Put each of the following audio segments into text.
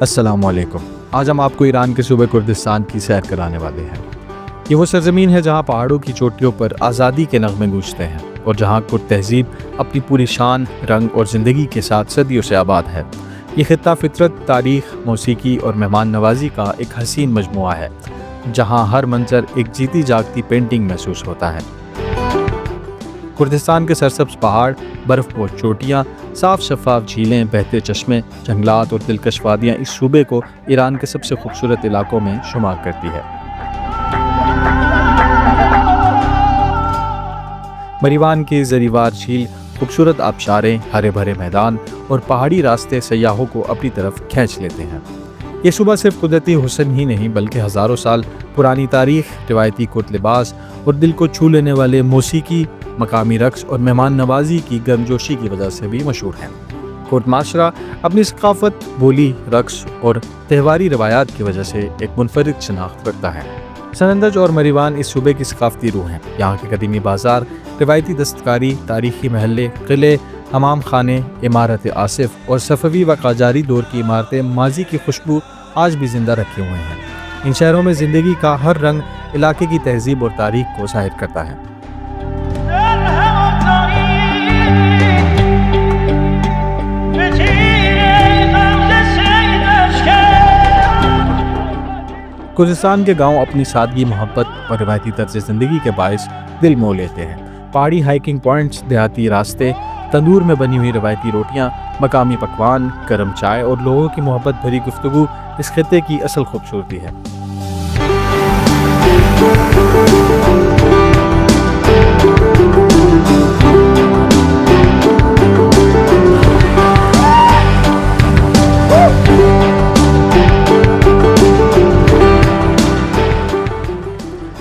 السلام علیکم۔ آج ہم آپ کو ایران کے صوبے کردستان کی سیر کرانے والے ہیں۔ یہ وہ سرزمین ہے جہاں پہاڑوں کی چوٹیوں پر آزادی کے نغمے گونجتے ہیں اور جہاں کرد تہذیب اپنی پوری شان، رنگ اور زندگی کے ساتھ صدیوں سے آباد ہے۔ یہ خطہ فطرت، تاریخ، موسیقی اور مہمان نوازی کا ایک حسین مجموعہ ہے، جہاں ہر منظر ایک جیتی جاگتی پینٹنگ محسوس ہوتا ہے۔ کردستان کے سرسبز پہاڑ، برف پوش چوٹیاں، صاف شفاف جھیلیں، بہتے چشمے، جنگلات اور دلکش وادیاں اس صوبے کو ایران کے سب سے خوبصورت علاقوں میں شمار کرتی ہے۔ مریوان کی زریوار جھیل، خوبصورت آبشاریں، ہرے بھرے میدان اور پہاڑی راستے سیاحوں کو اپنی طرف کھینچ لیتے ہیں۔ یہ صوبہ صرف قدرتی حسن ہی نہیں بلکہ ہزاروں سال پرانی تاریخ، روایتی کرد لباس اور دل کو چھو لینے والے موسیقی، مقامی رقص اور مہمان نوازی کی گرمجوشی کی وجہ سے بھی مشہور ہیں۔ کرد معاشرہ اپنی ثقافت، بولی، رقص اور تہواری روایات کی وجہ سے ایک منفرد شناخت رکھتا ہے۔ سنندج اور مریوان اس صوبے کی ثقافتی روح ہیں۔ یہاں کے قدیمی بازار، روایتی دستکاری، تاریخی محلے، قلعے، حمام خانے، عمارت آصف اور صفوی و قاجاری دور کی عمارتیں ماضی کی خوشبو آج بھی زندہ رکھے ہوئے ہیں۔ ان شہروں میں زندگی کا ہر رنگ علاقے کی تہذیب اور تاریخ کو ظاہر کرتا ہے۔ کردستان کے گاؤں اپنی سادگی، محبت اور روایتی طرز زندگی کے باعث دل مو لیتے ہیں۔ پہاڑی ہائیکنگ پوائنٹس، دیہاتی راستے، تندور میں بنی ہوئی روایتی روٹیاں، مقامی پکوان، گرم چائے اور لوگوں کی محبت بھری گفتگو اس خطے کی اصل خوبصورتی ہے۔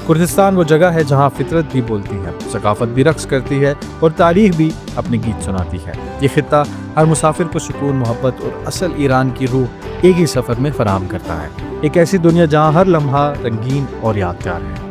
کردستان وہ جگہ ہے جہاں فطرت بھی بولتی ہے، ثقافت بھی رقص کرتی ہے اور تاریخ بھی اپنے گیت سناتی ہے۔ یہ خطہ ہر مسافر کو سکون، محبت اور اصل ایران کی روح ایک ہی سفر میں فراہم کرتا ہے۔ ایک ایسی دنیا جہاں ہر لمحہ رنگین اور یادگار ہے۔